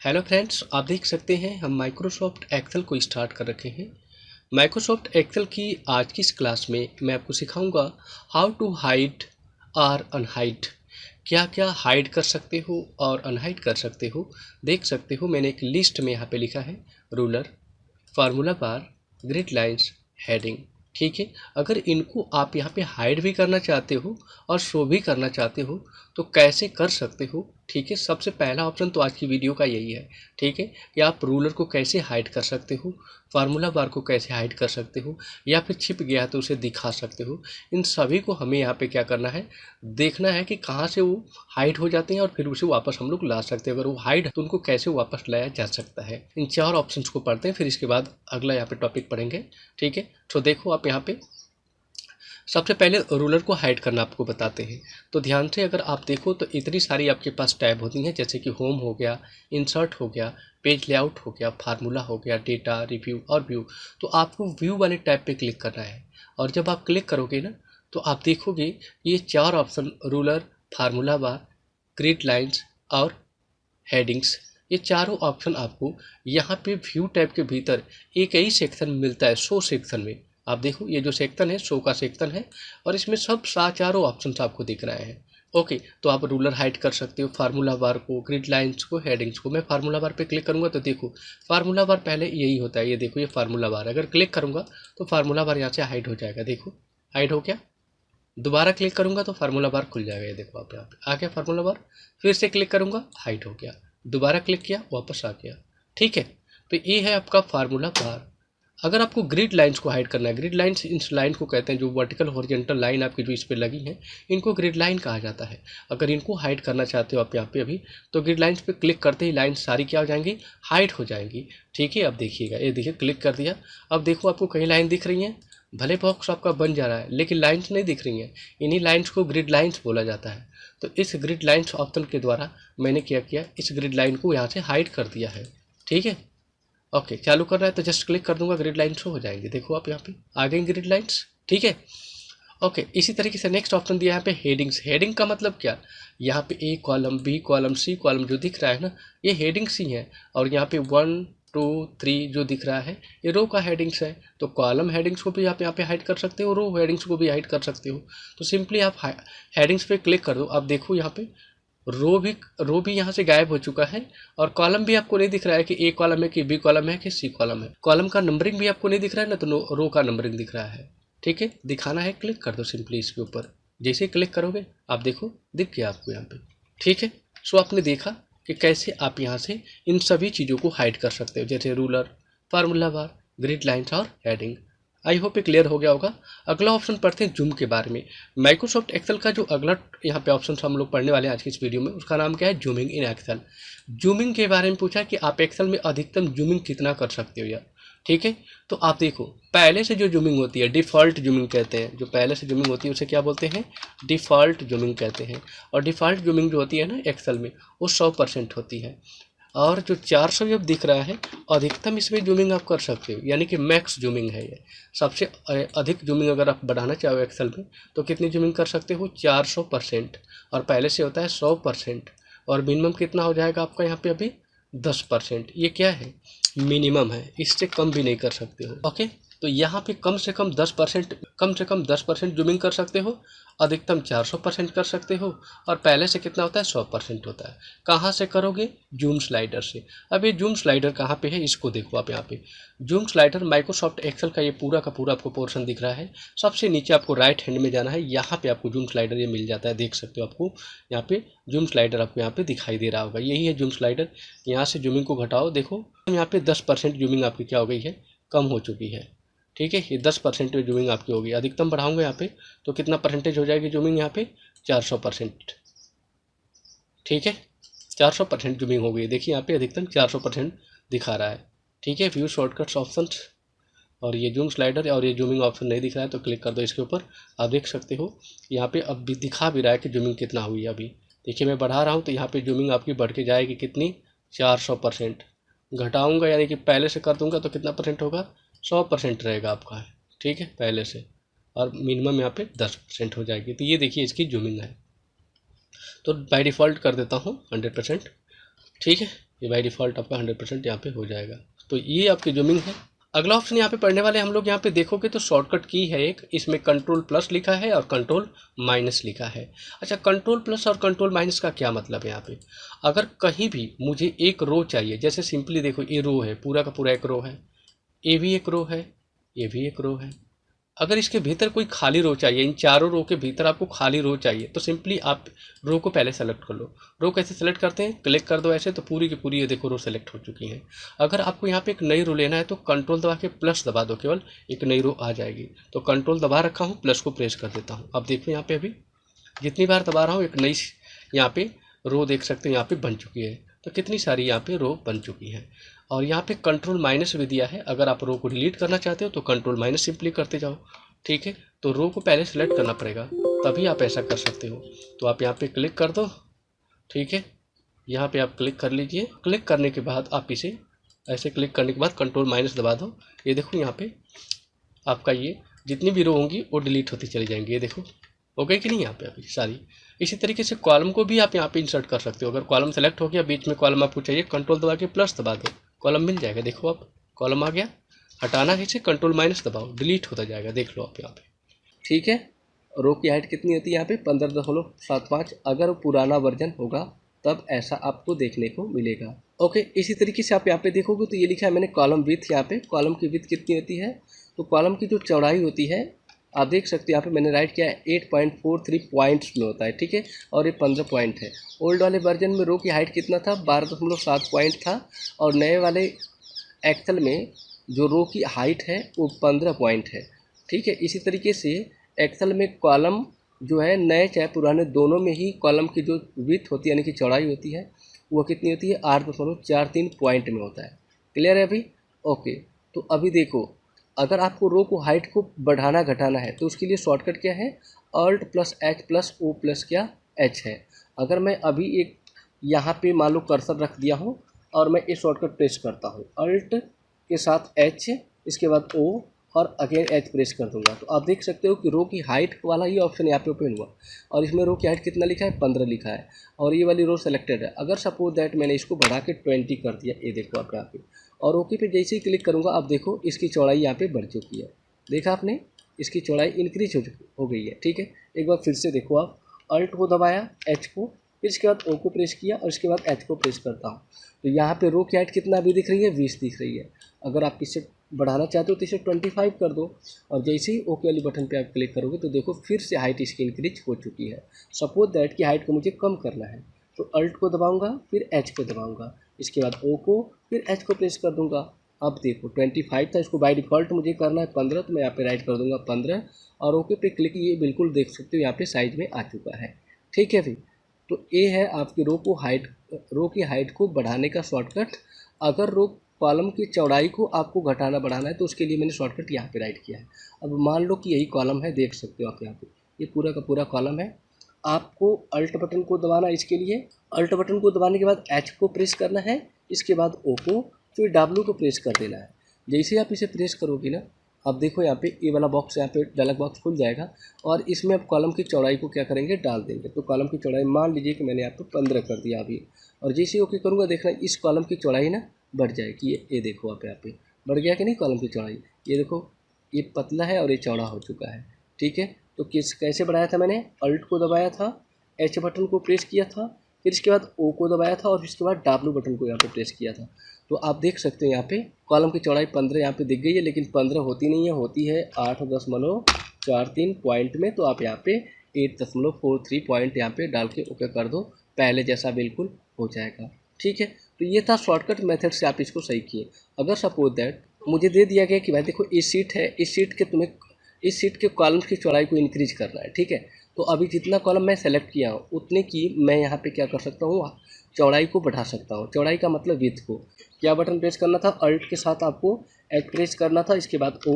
Hello friends, आप देख सकते हैं हम माइक्रोसॉफ्ट एक्सेल को स्टार्ट कर रखे हैं। माइक्रोसॉफ्ट एक्सेल की आज की इस क्लास में मैं आपको सिखाऊंगा हाउ टू हाइड और अनहाइड। क्या क्या हाइड कर सकते हो और अनहाइड कर सकते हो। देख सकते हो मैंने एक लिस्ट में यहाँ पे लिखा है रूलर, फार्मूला बार, ग्रिड लाइंस, हेडिंग। ठीक है, अगर इनको आप यहाँ पे हाइड भी करना चाहते हो और शो भी करना चाहते हो तो कैसे कर सकते हो। ठीक है, सबसे पहला ऑप्शन तो आज की वीडियो का यही है। ठीक है, कि आप रूलर को कैसे हाइड कर सकते हो, फार्मूला बार को कैसे हाइड कर सकते हो, या फिर छिप गया है तो उसे दिखा सकते हो। इन सभी को हमें यहाँ पे क्या करना है, देखना है कि कहाँ से वो हाइड हो जाते हैं और फिर उसे वापस हम लोग ला सकते हैं। अगर वो हाइड है तो उनको कैसे वापस लाया जा सकता है। इन चार ऑप्शंस को पढ़ते हैं, फिर इसके बाद अगला यहाँ पे टॉपिक पढ़ेंगे। ठीक है, तो देखो आप यहाँ पे सबसे पहले रूलर को हाइड करना आपको बताते हैं। तो ध्यान से अगर आप देखो तो इतनी सारी आपके पास टैब होती हैं, जैसे कि होम हो गया, इंसर्ट हो गया, पेज लेआउट हो गया, फार्मूला हो गया, डेटा, रिव्यू और व्यू। तो आपको व्यू वाले टैब पे क्लिक करना है और जब आप क्लिक करोगे ना तो आप देखोगे ये चार ऑप्शन रूलर, फार्मूला बार, ग्रिड लाइंस और हेडिंग्स, ये चारों ऑप्शन आपको यहाँ पे व्यू टैब के भीतर एक ही सेक्शन मिलता है, शो सेक्शन में। आप देखो ये जो सेक्शन है शो का सेक्शन है और इसमें सब चारों ऑप्शन आपको दिख रहे हैं। ओके, तो आप रूलर हाइड कर सकते हो, फार्मूला बार को, ग्रिड लाइंस को, हेडिंग्स को। मैं फार्मूला बार पे क्लिक करूंगा तो देखो फार्मूला बार पहले यही होता है। ये देखो ये फार्मूला बार, अगर क्लिक करूंगा तो फार्मूला बार यहाँ से हाइड हो जाएगा। देखो हाइड हो गया। दोबारा क्लिक करूंगा तो फार्मूला बार खुल जाएगा। ये देखो आप यहाँ पे आ गया फार्मूला बार। फिर से क्लिक करूंगा, हाइड हो गया। दोबारा क्लिक किया, वापस आ गया। ठीक है, तो ये है आपका फार्मूला बार। अगर आपको ग्रिड लाइंस को हाइड करना है, ग्रिड लाइंस इस लाइन को कहते हैं जो वर्टिकल हॉरिजॉन्टल लाइन आपकी जो इस पे लगी है, इनको ग्रिड लाइन कहा जाता है। अगर इनको हाइड करना चाहते हो आप यहाँ पे अभी, तो ग्रिड लाइंस पे क्लिक करते ही लाइन सारी क्या हो जाएंगी, हाइड हो जाएंगी। ठीक है, अब देखिएगा, ये देखिए क्लिक कर दिया। अब देखो आपको कहीं लाइन दिख रही है, भले बॉक्स आपका बन जा रहा है लेकिन लाइंस नहीं दिख रही हैं। इन्हीं लाइंस को ग्रिड लाइंस बोला जाता है। तो इस ग्रिड लाइंस ऑप्शन के द्वारा मैंने क्या किया, इस ग्रिड लाइन को यहाँ से हाइड कर दिया है। ठीक है, ओके, चालू कर रहा है तो जस्ट क्लिक कर दूंगा, ग्रिड लाइंस हो जाएंगे। देखो आप यहाँ पे आ गई ग्रिड लाइंस। ठीक है, ओके, इसी तरीके से नेक्स्ट ऑप्शन दिया है यहाँ पे हेडिंग्स। हेडिंग का मतलब क्या, यहाँ पे A column, B column, C column जो दिख रहा है ना, ये हेडिंग्स ही है। और यहाँ पे 1 2 3 जो दिख रहा है ये रो का हेडिंग्स है। तो कॉलम हेडिंग्स को भी आप यहाँ पे हाइड कर सकते हो, रो हेडिंग्स को भी हाइड कर सकते हो। तो सिंपली आप हेडिंग्स पे क्लिक कर दो। आप देखो यहाँ पे रो भी यहाँ से गायब हो चुका है और कॉलम भी आपको नहीं दिख रहा है कि ए कॉलम है कि बी कॉलम है कि सी कॉलम है। कॉलम का नंबरिंग भी आपको नहीं दिख रहा है ना, तो रो का नंबरिंग दिख रहा है। ठीक है, दिखाना है, क्लिक कर दो सिंपली इसके ऊपर। जैसे ही क्लिक करोगे आप देखो दिख गया आपको यहाँ पे। ठीक है, सो आपने देखा कि कैसे आप यहाँ से इन सभी चीज़ों को हाइड कर सकते हो, जैसे रूलर, फार्मूला बार, ग्रिड लाइंस और हेडिंग। आई होप ये क्लियर हो गया होगा। अगला ऑप्शन पढ़ते हैं जूम के बारे में। माइक्रोसॉफ्ट एक्सेल का जो अगला यहाँ पे ऑप्शन हम लोग पढ़ने वाले हैं आज की इस वीडियो में, उसका नाम क्या है, जूमिंग इन एक्सेल। जूमिंग के बारे में पूछा कि आप एक्सेल में अधिकतम जूमिंग कितना कर सकते हो यार। ठीक है, तो आप देखो पहले से जो जूमिंग होती है डिफ़ॉल्ट जूमिंग कहते हैं। जो पहले से जूमिंग होती है उसे क्या बोलते हैं, डिफ़ॉल्ट जूमिंग कहते हैं। और डिफ़ॉल्ट जूमिंग जो होती है ना एक्सेल में, वो 100% होती है। और जो 400 अब दिख रहा है, अधिकतम इसमें जूमिंग आप कर सकते हो, यानी कि मैक्स जूमिंग है ये। सबसे अधिक जूमिंग अगर आप बढ़ाना चाहो एक्सेल में तो कितनी जूमिंग कर सकते हो, 400%। और पहले से होता है 100%। और मिनिमम कितना हो जाएगा आपका यहाँ पे अभी 10%। ये क्या है, मिनिमम है, इससे कम भी नहीं कर सकते हो। ओके, तो यहाँ पे कम से कम 10% जूमिंग कर सकते हो, अधिकतम 400% कर सकते हो। और पहले से कितना होता है, 100% होता है। कहाँ से करोगे, जूम स्लाइडर से। अब ये जूम स्लाइडर कहाँ पे है, इसको देखो आप यहाँ पे। जूम स्लाइडर माइक्रोसॉफ्ट एक्सेल का ये पूरा का पूरा आपको पोर्शन दिख रहा है। सबसे नीचे आपको राइट हैंड में जाना है, यहाँ पे आपको जूम स्लाइडर ये मिल जाता है। देख सकते हो आपको यहाँ पे जूम स्लाइडर आपको यहाँ पे दिखाई दे रहा होगा, यही है जूम स्लाइडर। यहाँ से जूमिंग को घटाओ, देखो यहाँ पे 10% जूमिंग आपकी क्या हो गई है, कम हो चुकी है। ठीक है, ये 10% जूमिंग आपकी होगी। अधिकतम बढ़ाऊंगा यहाँ पे तो कितना परसेंटेज हो जाएगी जूमिंग यहाँ पे, 400%। ठीक है, 400% जूमिंग हो गई। देखिए यहाँ पे अधिकतम 400% दिखा रहा है। ठीक है, व्यू शॉर्टकट्स ऑप्शन और ये जूम स्लाइडर और ये जूमिंग ऑप्शन नहीं दिख रहा है तो क्लिक कर दो इसके ऊपर। आप देख सकते हो यहाँ पे अब भी दिखा भी रहा है कि जूमिंग कितना हुई है अभी। देखिए मैं बढ़ा रहा हूँ तो यहाँ पे जूमिंग आपकी बढ़ के जाएगी कितनी, 400%। घटाऊँगा यानी कि पहले से कर दूँगा तो कितना परसेंट होगा, 100% रहेगा आपका। ठीक है, पहले से। और मिनिमम यहाँ पे 10% हो जाएगी। तो ये देखिए इसकी जूमिंग है। तो बाय डिफ़ॉल्ट कर देता हूँ 100%। ठीक है, ये बाई डिफ़ॉल्ट आपका 100% यहाँ पे हो जाएगा। तो ये आपकी जूमिंग है। अगला ऑप्शन यहाँ पे पढ़ने वाले हम लोग यहाँ पे देखोगे तो शॉर्टकट की है एक, इसमें कंट्रोल प्लस लिखा है और कंट्रोल माइनस लिखा है। अच्छा, कंट्रोल प्लस और कंट्रोल माइनस का क्या मतलब है यहाँ पे? अगर कहीं भी मुझे एक रो चाहिए, जैसे सिंपली देखो ये रो है, पूरा का पूरा एक रो है, ये भी एक रो है, ये भी एक रो है। अगर इसके भीतर कोई खाली रो चाहिए, इन चारों रो के भीतर आपको खाली रो चाहिए, तो सिंपली आप रो को पहले सेलेक्ट कर लो। रो कैसे सेलेक्ट करते हैं? क्लिक कर दो ऐसे, तो पूरी की पूरी ये देखो रो सेलेक्ट हो चुकी है। अगर आपको यहाँ पे एक नई रो लेना है तो कंट्रोल दबा के प्लस दबा दो, केवल एक नई रो आ जाएगी। तो कंट्रोल दबा रखा हूँ, प्लस को प्रेस कर देता हूँ। अब देखो यहाँ पे अभी जितनी बार दबा रहा हूँ एक नई यहाँ पे रो देख सकते हो यहाँ पे बन चुकी है। तो कितनी सारी यहाँ पे रो बन चुकी है। और यहाँ पे कंट्रोल माइनस भी दिया है, अगर आप रो को डिलीट करना चाहते हो तो कंट्रोल माइनस सिंपली करते जाओ। ठीक है, तो रो को पहले सेलेक्ट करना पड़ेगा, तभी आप ऐसा कर सकते हो। तो आप यहाँ पे क्लिक कर दो। ठीक है, यहाँ पे आप क्लिक कर लीजिए। क्लिक करने के बाद आप इसे ऐसे क्लिक करने के बाद कंट्रोल माइनस दबा दो। ये देखो यहाँ पे आपका ये जितनी भी रो होंगी वो डिलीट होती चली जाएंगी। ये देखो हो गई कि नहीं यहाँ पे अभी सारी। इसी तरीके से कॉलम को भी आप यहाँ पे इंसर्ट कर सकते हो। अगर कॉलम सेलेक्ट हो गया, बीच में कॉलम आपको चाहिए, कंट्रोल दबा के प्लस दबा दो, कॉलम मिल जाएगा। देखो आप कॉलम आ गया। हटाना है इसे, कंट्रोल माइनस दबाओ, डिलीट होता जाएगा। देख लो आप यहाँ पे। ठीक है, रो की हाइट कितनी होती है यहाँ पे? 15.75। अगर पुराना वर्जन होगा तब ऐसा आपको देखने को मिलेगा। ओके, इसी तरीके से आप यहाँ पे देखोगे तो ये लिखा है मैंने कॉलम विथ। यहाँ पे कॉलम की विथ कितनी होती है? तो कॉलम की जो चौड़ाई होती है आप देख सकते हो यहाँ पे मैंने राइट किया है 8.43 पॉइंट्स में होता है। ठीक है, और ये 15 पॉइंट है। ओल्ड वाले वर्जन में रो की हाइट कितना था? 12.7 पॉइंट था। और नए वाले एक्सेल में जो रो की हाइट है वो 15 पॉइंट है। ठीक है, इसी तरीके से एक्सेल में कॉलम जो है नए चाहे पुराने दोनों में ही कॉलम की जो विड्थ होती है यानी कि चौड़ाई होती है वो कितनी होती है? 8.43 पॉइंट में होता है। क्लियर है अभी? ओके, तो अभी देखो अगर आपको रो को हाइट को बढ़ाना घटाना है तो उसके लिए शॉर्टकट क्या है? Alt plus H plus O plus क्या एच है। अगर मैं अभी एक यहाँ पे मान लो कर्सर रख दिया हूँ और मैं ये शॉर्टकट प्रेस करता हूँ, अल्ट के साथ एच, इसके बाद ओ और अगेन एच प्रेस कर दूंगा, तो आप देख सकते हो कि रो की हाइट वाला ही ऑप्शन यहाँ पे ओपन हुआ और इसमें रो की हाइट कितना लिखा है? 15 लिखा है और ये वाली रो सेलेक्टेड है। अगर सपोज दैट मैंने इसको बढ़ा के 20 कर दिया, ये देखो आप यहाँ पे, और ओके पे जैसे ही क्लिक करूँगा आप देखो इसकी चौड़ाई यहाँ पे बढ़ चुकी है। देखा आपने, इसकी चौड़ाई इंक्रीज हो गई है। ठीक है, एक बार फिर से देखो आप, अल्ट को दबाया, एच को, फिर इसके बाद ओ को प्रेस किया और इसके बाद एच को प्रेस करता हूँ, तो यहाँ पे रो की हाइट कितना अभी दिख रही है? 20 दिख रही है। अगर आप इसे बढ़ाना चाहते हो तो इसे 25 कर दो और जैसे ही ओके वाली बटन पे आप क्लिक करोगे तो देखो फिर से हाइट इसकी इंक्रीज हो चुकी है। सपोज दैट की हाइट को मुझे कम करना है तो अल्ट को दबाऊंगा, फिर एच को दबाऊंगा, इसके बाद ओ को, फिर एच को प्रेस कर दूंगा। अब देखो 25 था, इसको बाय डिफ़ॉल्ट मुझे करना है 15, तो मैं यहाँ पे राइट कर दूंगा 15 और ओके पे क्लिक। ये बिल्कुल देख सकते हो यहाँ पे साइज में आ चुका है। ठीक है फिर, तो ये है आपकी रो की हाइट को बढ़ाने का शॉर्टकट। अगर रो कॉलम की चौड़ाई को आपको घटाना बढ़ाना है तो उसके लिए मैंने शॉर्टकट यहाँ पे राइट किया है। अब मान लो कि यही कॉलम है, देख सकते हो आप यहाँ पे, ये पूरा का पूरा कॉलम है। आपको अल्ट बटन को दबाना है इसके लिए, अल्ट बटन को दबाने के बाद एच को प्रेस करना है, इसके बाद ओ को, फिर डब्ल्यू को प्रेस कर देना है। जैसे ही आप इसे प्रेस करोगे ना, अब देखो यहाँ पे ये वाला बॉक्स, यहाँ पे डायलॉग बॉक्स खुल जाएगा और इसमें आप कॉलम की चौड़ाई को क्या करेंगे? डाल देंगे। तो कॉलम की चौड़ाई मान लीजिए कि मैंने यहाँ पे 15 कर दिया अभी, और जैसे ही ओके करूँगा देखना इस कॉलम की चौड़ाई ना बढ़ जाएगी। ये देखो आप यहाँ पे बढ़ गया कि नहीं कॉलम की चौड़ाई? ये देखो ये पतला है और ये चौड़ा हो चुका है। ठीक है, तो कैसे बढ़ाया था मैंने? अल्ट को दबाया था, एच बटन को प्रेस किया था, फिर इसके बाद ओ को दबाया था और इसके बाद डब्ल्यू बटन को यहाँ पे प्रेस किया था। तो आप देख सकते हैं यहाँ पे कॉलम की चौड़ाई 15 यहाँ पे दिख गई है, लेकिन 15 होती नहीं है, होती है 8.43 पॉइंट में। तो आप यहाँ पे 8.43 पॉइंट यहाँ पे डाल के ओके कर दो, पहले जैसा बिल्कुल हो जाएगा। ठीक है, तो ये था शॉर्टकट मेथड से आप इसको सही किए। अगर सपोज दैट मुझे दे दिया गया कि भाई देखो इस सीट है, इस सीट के कॉलम की चौड़ाई को इंक्रीज करना है। ठीक है, तो अभी जितना कॉलम मैं सेलेक्ट किया हूँ उतने की मैं यहाँ पे क्या कर सकता हूँ? चौड़ाई को बढ़ा सकता हूँ। चौड़ाई का मतलब विड्थ को। क्या बटन प्रेस करना था? अल्ट के साथ आपको एच प्रेस करना था, इसके बाद ओ,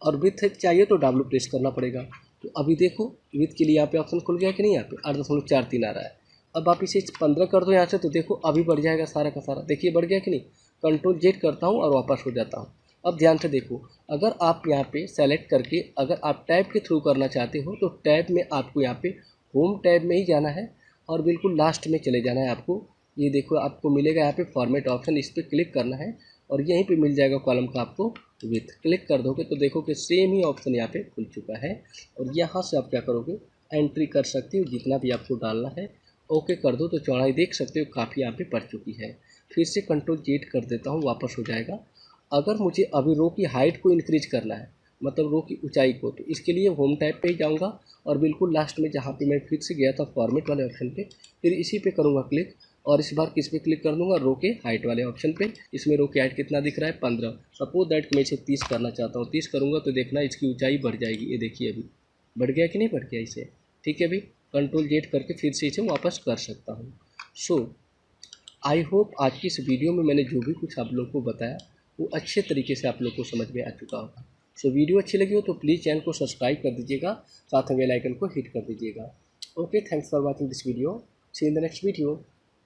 और विड्थ चाहिए तो डब्ल्यू प्रेस करना पड़ेगा। तो अभी देखो विड्थ के लिए यहाँ पे ऑप्शन खुल गया कि नहीं? यहाँ पे 8.43 आ रहा है। अब आप इसे 15 कर दो यहाँ से, तो देखो अभी बढ़ जाएगा सारा का सारा। देखिए बढ़ गया कि नहीं? कंट्रोल जेड करता हूँ और वापस हो जाता हूँ। अब ध्यान से देखो, अगर आप यहाँ पे सेलेक्ट करके अगर आप टैब के थ्रू करना चाहते हो तो टैब में आपको यहाँ पे होम टैब में ही जाना है और बिल्कुल लास्ट में चले जाना है आपको। ये देखो आपको मिलेगा यहाँ पे फॉर्मेट ऑप्शन, इस पर क्लिक करना है और यहीं पे मिल जाएगा कॉलम का आपको विथ। क्लिक कर दोगे तो देखो कि सेम ही ऑप्शन यहाँ पे खुल चुका है और यहाँ से आप क्या करोगे, एंट्री कर सकते हो जितना भी आपको डालना है। ओके कर दो तो चौड़ाई देख सकते हो काफ़ी यहाँ पे पड़ चुकी है। फिर से Ctrl Z कर देता हूँ, वापस हो जाएगा। अगर मुझे अभी रो की हाइट को इंक्रीज करना है, मतलब रो की ऊंचाई को, तो इसके लिए होम टैब पे ही जाऊँगा और बिल्कुल लास्ट में जहाँ पे मैं फिर से गया था फॉर्मेट वाले ऑप्शन पे, फिर इसी पे करूँगा क्लिक और इस बार किस पे क्लिक कर दूंगा, रो के हाइट वाले ऑप्शन पे। इसमें रो की हाइट कितना दिख रहा है, 15। सपोज दैट मैं इसे 30 करना चाहता हूँ, 30 करूँगा तो देखना इसकी ऊंचाई बढ़ जाएगी। ये देखिए अभी बढ़ गया कि नहीं बढ़ गया इसे। ठीक है, अभी Ctrl Z करके फिर से इसे वापस कर सकता हूँ। सो आई होप आज की इस वीडियो में मैंने जो भी कुछ आप लोग को बताया वो अच्छे तरीके से आप लोग को समझ में आ चुका होगा। सो वीडियो अच्छी लगी हो तो प्लीज़ चैनल को सब्सक्राइब कर दीजिएगा, साथ में बेल आइकन को हिट कर दीजिएगा। Okay, thanks for watching this video, see in the next video.